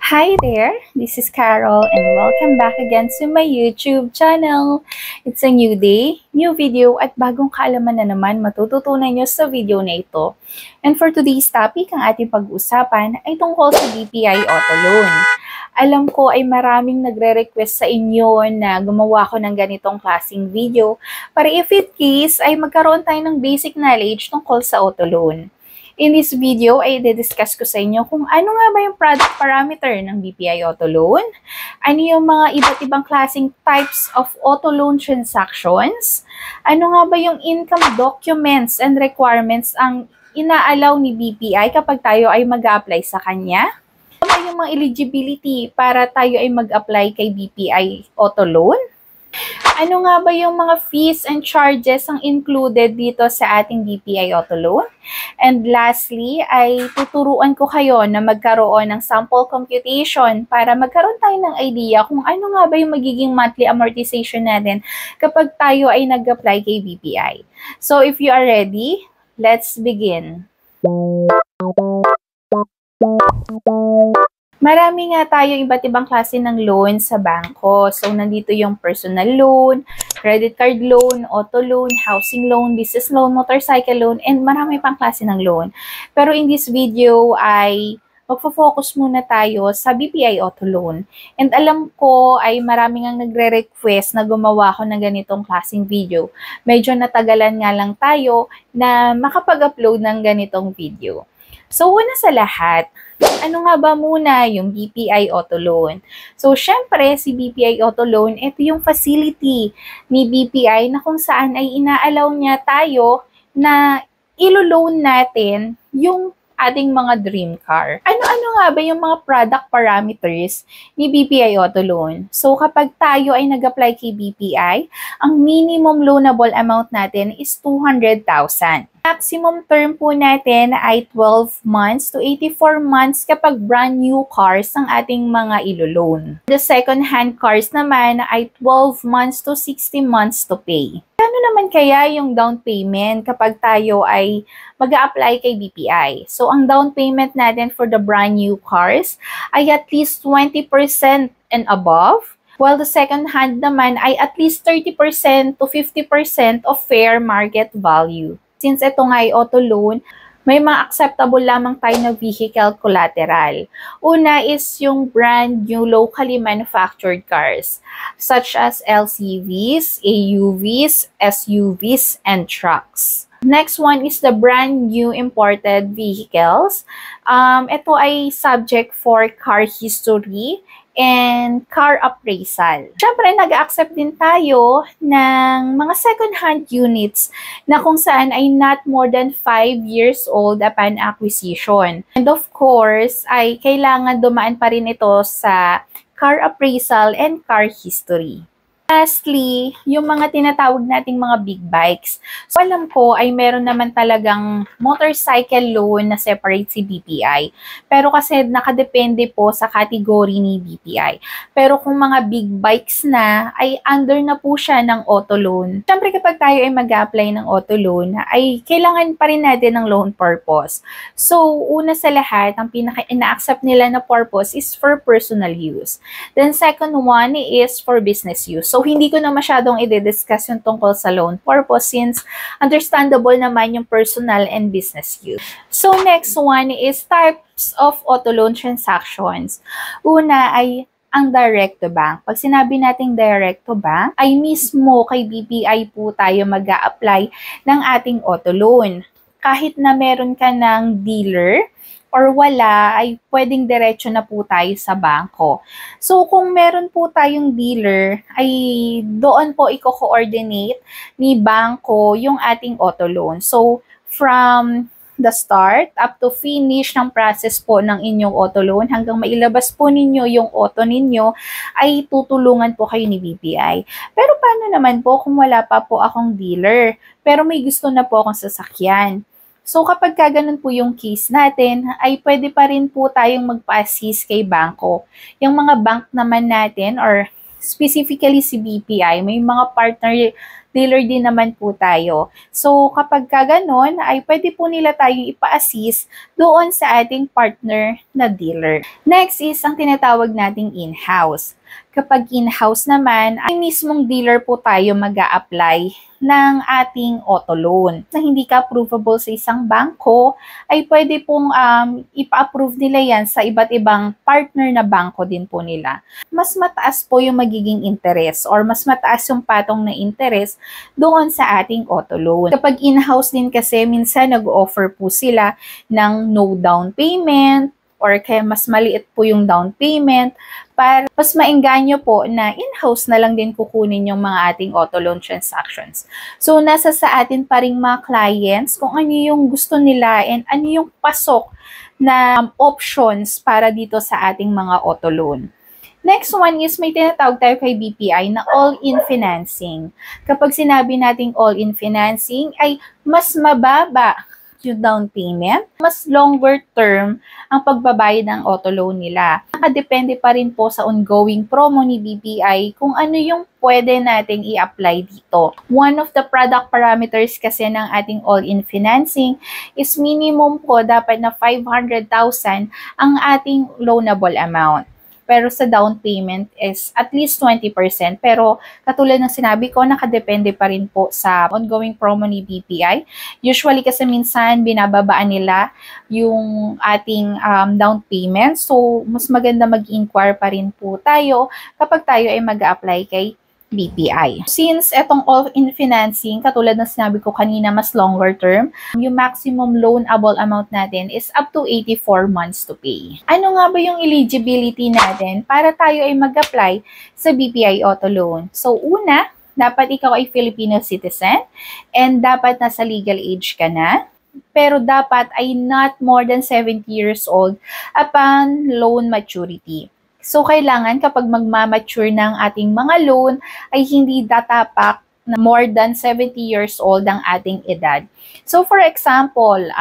Hi there, this is Carol and welcome back again to my YouTube channel. It's a new day, new video at bagong kaalaman na naman matututunan nyo sa video na ito. And for today's topic, ang ating pag-uusapan ay tungkol sa BPI Auto Loan. Alam ko ay maraming nagre-request sa inyo na gumawa ko ng ganitong klaseng video para if it case ay magkaroon tayo ng basic knowledge tungkol sa auto loan. In this video, ay i-discuss ko sa inyo kung ano nga ba yung product parameter ng BPI Auto Loan, ano yung mga iba't ibang klaseng types of auto loan transactions, ano nga ba yung income documents and requirements ang inaalaw ni BPI kapag tayo ay mag-a-apply sa kanya, ano yung mga eligibility para tayo ay mag-apply kay BPI Auto Loan, ano nga ba yung mga fees and charges ang included dito sa ating BPI Auto Loan? And lastly, ay tuturuan ko kayo na magkaroon ng sample computation para magkaroon tayo ng idea kung ano nga ba yung magiging monthly amortization natin kapag tayo ay nag-apply kay BPI. So if you are ready, let's begin. Marami nga tayo iba't ibang klase ng loan sa bangko. So, nandito yung personal loan, credit card loan, auto loan, housing loan, business loan, motorcycle loan, and marami pang klase ng loan. Pero in this video ay magfo-focus muna tayo sa BPI Auto Loan. And alam ko ay maraming ang nagre-request na gumawa ko ng ganitong klaseng video. Medyo natagalan nga lang tayo na makapag-upload ng ganitong video. So, una sa lahat, ano nga ba muna yung BPI Auto Loan? So, syempre, si BPI Auto Loan, ito yung facility ni BPI na kung saan ay inaalaw niya tayo na ilo-loan natin yung ating mga dream car. Ano-ano nga ba yung mga product parameters ni BPI Auto Loan? So, kapag tayo ay nag-apply kay BPI, ang minimum loanable amount natin is 200,000. Maximum term po natin ay 12 months to 84 months kapag brand new cars ang ating mga ilo-loan. The second-hand cars naman ay 12 months to 60 months to pay. Ano naman kaya yung down payment kapag tayo ay mag-a-apply kay BPI? So, ang down payment natin for the brand new cars ay at least 20% and above, while the second-hand naman ay at least 30% to 50% of fair market value. Since ito nga ay auto loan, may mga acceptable lamang tayo na vehicle collateral. Una is yung brand new locally manufactured cars, such as LCVs, AUVs, SUVs, and trucks. Next one is the brand new imported vehicles. Ito ay subject for car history and car appraisal. Siyempre, nag-accept din tayo ng mga second-hand units na kung saan ay not more than 5 years old upon acquisition. And of course, ay kailangan dumaan pa rin ito sa car appraisal and car history. Lastly, yung mga tinatawag nating mga big bikes. So, alam ko ay meron naman talagang motorcycle loan na separate si BPI. Pero kasi nakadepende po sa category ni BPI. Pero kung mga big bikes na, ay under na po siya ng auto loan. Siyempre kapag tayo ay mag-apply ng auto loan, ay kailangan pa rin natin ng loan purpose. So, una sa lahat, ang pinaka-ina-accept nila na purpose is for personal use. Then second one is for business use. So, hindi ko na masyadong i-discuss yung tungkol sa loan purpose since understandable naman yung personal and business use. So, next one is types of auto loan transactions. Una ay ang direct to bank. Pag sinabi nating direct to bank, ay mismo kay BPI po tayo mag-a-apply ng ating auto loan. Kahit na meron ka ng dealer, or wala, ay pwedeng diretso na po tayo sa bangko. So, kung meron po tayong dealer, ay doon po i-coordinate ni bangko yung ating auto loan. So, from the start up to finish ng process po ng inyong auto loan hanggang mailabas po ninyo yung auto ninyo, ay tutulungan po kayo ni BPI. Pero paano naman po kung wala pa po akong dealer, pero may gusto na po akong sasakyan? So, kapag ganun po yung case natin, ay pwede pa rin po tayong magpa-assist kay bangko. Yung mga bank naman natin, or specifically si BPI, may mga partner dealer din naman po tayo. So, kapag kaganon, ay pwede po nila tayo ipa-assist doon sa ating partner na dealer. Next is ang tinatawag nating in-house. Kapag in-house naman, ay mismong dealer po tayo mag-a-apply ng ating auto loan. Na hindi ka approvable sa isang bangko, ay pwede pong ipa-approve nila yan sa iba't ibang partner na bangko din po nila. Mas mataas po yung magiging interest or mas mataas yung patong na interest doon sa ating auto loan. Kapag in-house din kasi, minsan nag-offer po sila ng no down payment or kaya mas maliit po yung down payment para mas maengganyo po na in-house na lang din kukunin yung mga ating auto loan transactions. So, nasa sa atin pa rin mga clients kung ano yung gusto nila and ano yung pasok na options para dito sa ating mga auto loan. Next one is may tinatawag tayo kay BPI na all-in financing. Kapag sinabi nating all-in financing ay mas mababa yung down payment, mas longer term ang pagbabayad ng auto loan nila. Nakadepende pa rin po sa ongoing promo ni BPI kung ano yung pwede nating i-apply dito. One of the product parameters kasi ng ating all-in financing is minimum po dapat na 500,000 ang ating loanable amount. Pero sa down payment is at least 20%. Pero katulad ng sinabi ko, nakadepende pa rin po sa ongoing promo ni BPI. Usually kasi minsan binababaan nila yung ating down payment. So, mas maganda mag-inquire pa rin po tayo kapag tayo ay mag-a-apply kay BPI. Since etong all-in financing, katulad ng sinabi ko kanina, mas longer term, yung maximum loanable amount natin is up to 84 months to pay. Ano nga ba yung eligibility natin para tayo ay mag-apply sa BPI Auto Loan? So, una, dapat ikaw ay Filipino citizen and dapat nasa legal age ka na. Pero dapat ay not more than 70 years old upon loan maturity. So, kailangan kapag magmamature ng ating mga loan ay hindi datapak na more than 70 years old ang ating edad. So, for example,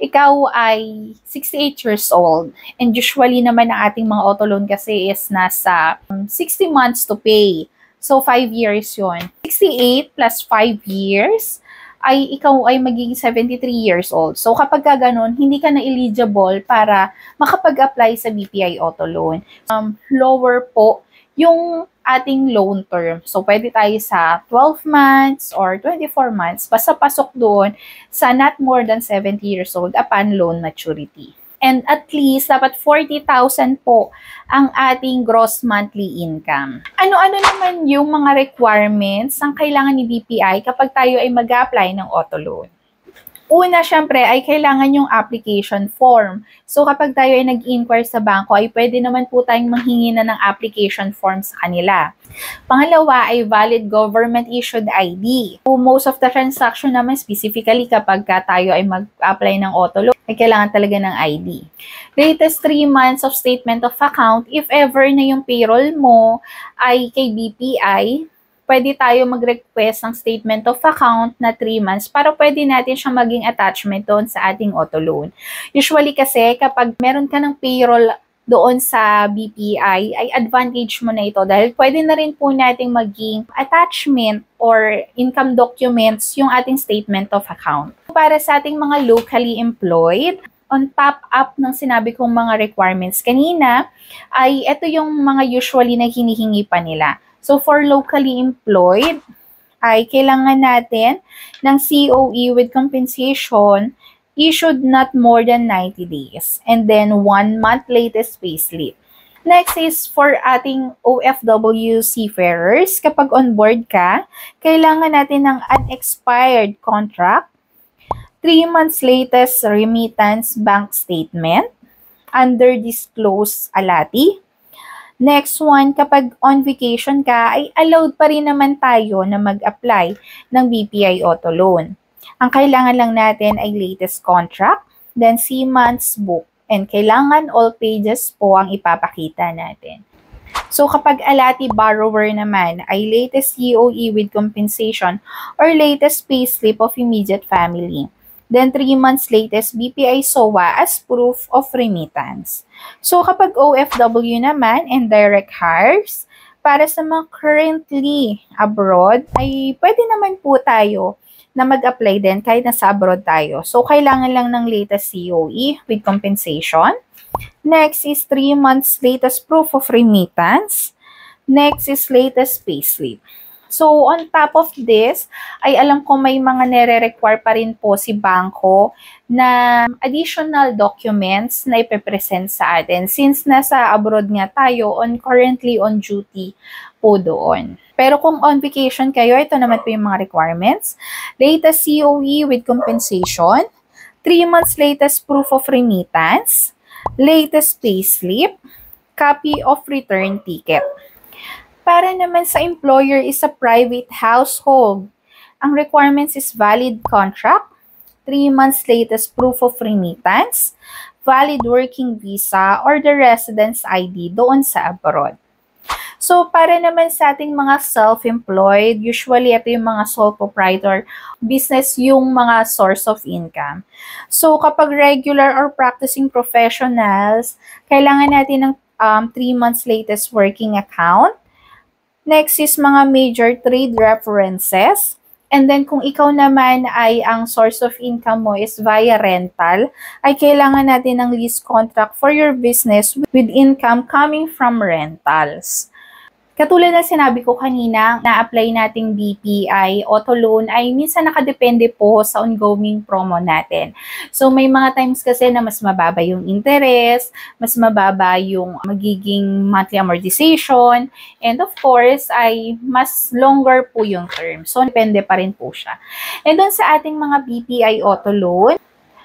ikaw ay 68 years old and usually naman ang ating mga auto loan kasi is nasa 60 months to pay. So, 5 years yon. 68 plus 5 years ay ikaw ay magiging 73 years old. So, kapag ka ganun, hindi ka na eligible para makapag-apply sa BPI Auto Loan. Lower po yung ating loan term. So, pwede tayo sa 12 months or 24 months. Basta pasok doon sa not more than 70 years old upon loan maturity. And at least, dapat 40,000 po ang ating gross monthly income. Ano-ano naman yung mga requirements ang kailangan ni BPI kapag tayo ay mag-apply ng auto loan? Una, syempre, ay kailangan yung application form. So, kapag tayo ay nag-inquire sa bangko, ay pwede naman po tayong manghingi na ng application form sa kanila. Pangalawa ay valid government-issued ID. So, most of the transaction naman, specifically kapag tayo ay mag-apply ng auto loan, ay kailangan talaga ng ID. Latest 3 months of statement of account, if ever na yung payroll mo ay kay BPI, pwede tayo mag-request ng statement of account na 3 months para pwede natin siyang maging attachment doon sa ating auto loan. Usually kasi kapag meron ka ng payroll doon sa BPI, ay advantage mo na ito dahil pwede na rin po nating maging attachment or income documents yung ating statement of account. Para sa ating mga locally employed, on top up ng sinabi kong mga requirements kanina, ay ito yung mga usually na hinihingi pa nila. So, for locally employed, ay kailangan natin ng COE with compensation issued not more than 90 days. And then, 1 month latest payslip. Next is for ating OFW seafarers. Kapag on board ka, kailangan natin ng unexpired contract, 3 months latest remittance bank statement, under disclosed alati. Next one, kapag on vacation ka, ay allowed pa rin naman tayo na mag-apply ng BPI Auto Loan. Ang kailangan lang natin ay latest contract, then 3 months book, and kailangan all pages po ang ipapakita natin. So, kapag alati borrower naman ay latest COE with compensation or latest payslip of immediate family. Then, 3 months latest BPI SOA as proof of remittance. So, kapag OFW naman and direct hires, Para sa mga currently abroad, ay pwede naman po tayo na mag-apply din kahit nasa abroad tayo. So, kailangan lang ng latest COE with compensation. Next is 3 months latest proof of remittance. Next is latest payslip. So, on top of this, ay alam ko may mga nire-require pa rin po si bangko na additional documents na ipepresent sa atin since nasa abroad nga tayo currently on duty po doon. Pero kung on vacation kayo, ito naman po yung mga requirements. Latest COE with compensation, 3 months latest proof of remittance, latest payslip, copy of return ticket. Para naman sa employer is a private household. Ang requirements is valid contract, 3 months latest proof of remittance, valid working visa, or the residence ID doon sa abroad. So, para naman sa ating mga self-employed, usually ito yung mga sole proprietor business yung mga source of income. So, kapag regular or practicing professionals, kailangan natin ng 3 months latest working account. Next is mga major trade references. And then kung ikaw naman ay ang source of income mo is via rental, ay kailangan natin ng lease contract for your business with income coming from rentals. Katulad na sinabi ko kanina, na-apply nating BPI auto loan ay minsan nakadepende po sa ongoing promo natin. So may mga times kasi na mas mababa yung interest, mas mababa yung magiging monthly amortization, and of course ay mas longer po yung term. So depende pa rin po siya. And doon sa ating mga BPI auto loan,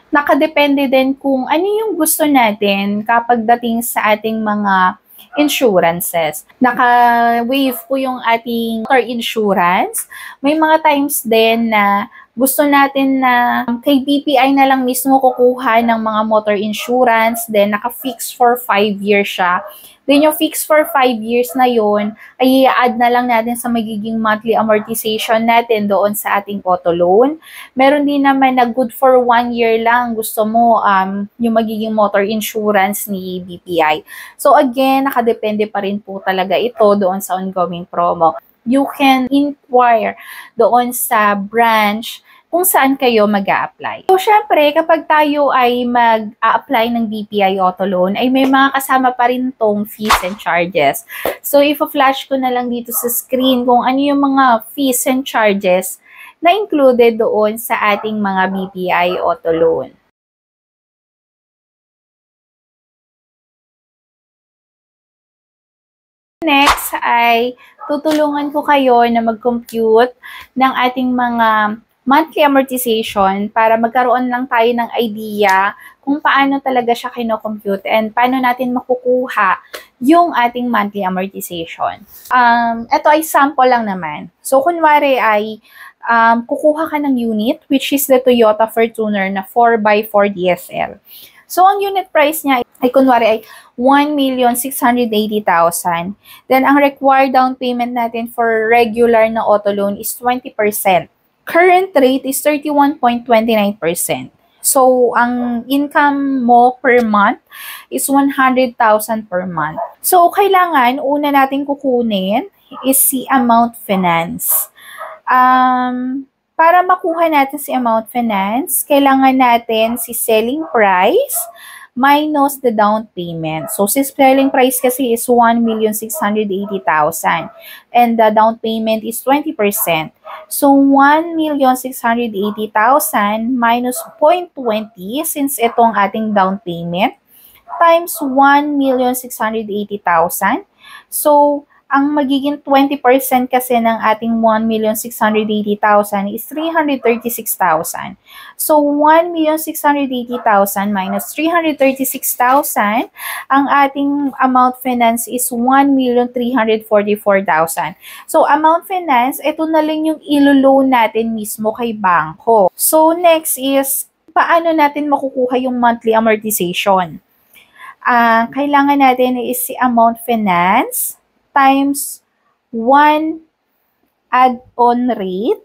nakadepende din kung ano yung gusto natin kapag dating sa ating mga insurances. Naka-waive po yung ating motor insurance. May mga times din na gusto natin na kay BPI na lang mismo kukuha ng mga motor insurance, then naka-fix for 5 years siya. Then yung fix for 5 years na yon ay i-add na lang natin sa magiging monthly amortization natin doon sa ating auto loan. Meron din naman na good for 1 year lang gusto mo yung magiging motor insurance ni BPI. So again, nakadepende pa rin po talaga ito doon sa ongoing promo. You can inquire doon sa branch kung saan kayo mag-a-apply. So, syempre, kapag tayo ay mag-a-apply ng BPI Auto Loan, ay may mga kasama pa rin tong fees and charges. So, i-flash ko na lang dito sa screen kung ano yung mga fees and charges na included doon sa ating mga BPI Auto Loan. Next ay tutulungan ko kayo na mag-compute ng ating mga monthly amortization para magkaroon lang tayo ng idea kung paano talaga siya kino-compute and paano natin makukuha yung ating monthly amortization. Ito ay sample lang naman. So, kunwari ay kukuha ka ng unit which is the Toyota Fortuner na 4x4 DSL. So, ang unit price niya ay kunwari ay 1,680,000. Then, ang required down payment natin for regular na auto loan is 20%. Current rate is 31.29%. So, ang income mo per month is 100,000 per month. So, kailangan, una natin kukunin is si amount finance. Para makuha natin si amount finance, kailangan natin si selling price minus the down payment. So, si selling price kasi is 1,680,000 and the down payment is 20%. So, 1,680,000 minus 0.20 since itong ating down payment times 1,680,000. So, ang magiging 20% kasi ng ating 1,680,000 is 336,000. So, 1,680,000 minus 336,000, ang ating amount finance is 1,344,000. So, amount finance, ito na lang yung ilo-loan natin mismo kay bangko. So, next is, paano natin makukuha yung monthly amortization? Kailangan natin is si amount finance times 1 add-on rate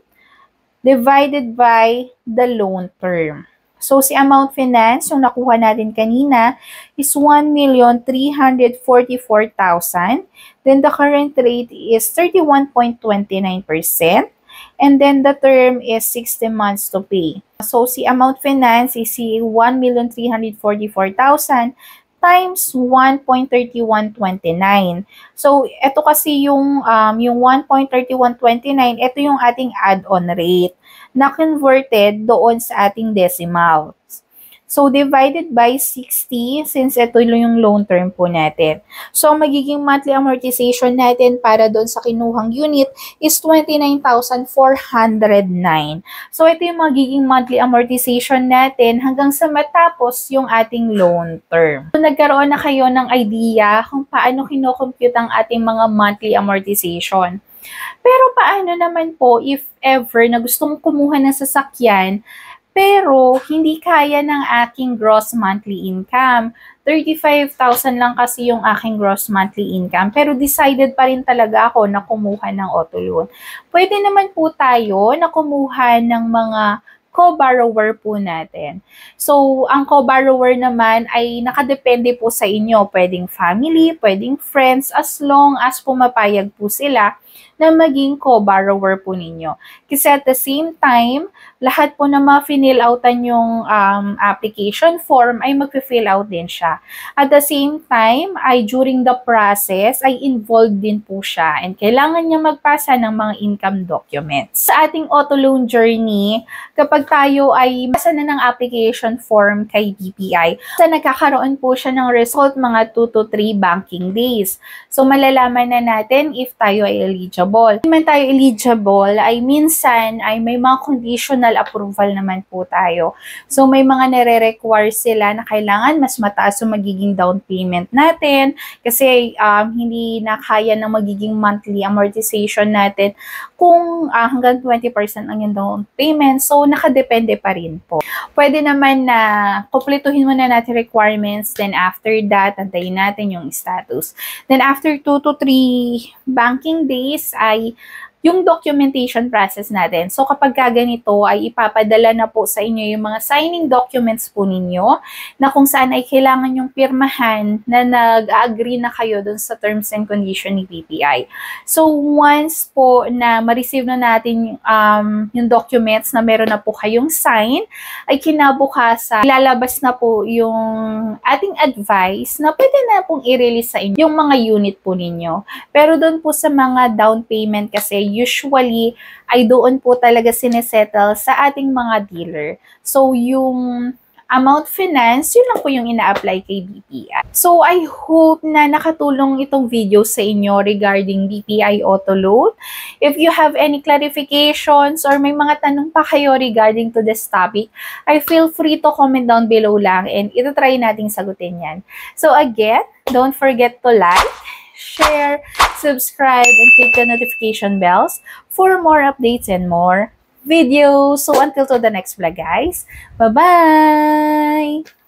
divided by the loan term. So, si amount finance, yung nakuha natin kanina, is 1,344,000. Then, the current rate is 31.29%. And then, the term is 60 months to pay. So, si amount finance is si 1,344,000 times 1.3129. So, ito kasi yung 1.3129, ito yung ating add-on rate na converted doon sa ating decimals. So, divided by 60, since ito yung loan term po natin. So, magiging monthly amortization natin para doon sa kinuhang unit is 29,409. So, ito yung magiging monthly amortization natin hanggang sa matapos yung ating loan term. So, nagkaroon na kayo ng idea kung paano kinocompute ang ating mga monthly amortization. Pero paano naman po if ever na gustong kumuha ng sasakyan pero hindi kaya ng aking gross monthly income? 35,000 lang kasi yung aking gross monthly income. Pero decided pa rin talaga ako na kumuha ng auto loan. Pwede naman po tayo na kumuha ng mga co-borrower po natin. So, ang co-borrower naman ay nakadepende po sa inyo. Pwedeng family, pwedeng friends, as long as pumapayag po sila na maging co-borrower po ninyo. Kasi at the same time, lahat po na ma-fill outan yung application form ay mag-fill out din siya. At the same time, ay during the process, ay involved din po siya and kailangan niya magpasa ng mga income documents. Sa ating auto loan journey, kapag tayo ay basa na ng application form kay BPI, sa nagkakaroon po siya ng result mga 2 to 3 banking days. So, malalaman na natin if tayo ay eligible. Hindi man tayo eligible, ay minsan ay may mga conditional approval naman po tayo. So, may mga nare-require sila na kailangan mas mataas yung magiging down payment natin kasi hindi na kaya ng magiging monthly amortization natin kung hanggang 20% ang yung down payment. So, nakadepende pa rin po. Pwede naman na kumpletuhin muna natin requirements, then after that, antayin natin yung status. Then after 2 to 3 banking days ay yung documentation process natin. So, kapag ganito ay ipapadala na po sa inyo yung mga signing documents po ninyo na kung saan ay kailangan yung pirmahan na nag-agree na kayo dun sa terms and condition ni BPI. So, once po na ma-receive na natin yung documents na meron na po kayong sign, ay kinabukasan, lalabas na po yung ating advice na pwede na pong i-release sa inyo yung mga unit po ninyo. Pero dun po sa mga down payment kasi usually ay doon po talaga sinesettle sa ating mga dealer. So, yung amount finance, yun lang po yung ina-apply kay BPI. So, I hope na nakatulong itong video sa inyo regarding BPI Auto Loan. If you have any clarifications or may mga tanong pa kayo regarding to this topic, I feel free to comment down below lang and itatry nating sagutin yan. So, again, don't forget to like, share, subscribe, and click the notification bells for more updates and more videos. So, until to the next vlog, guys. Bye-bye!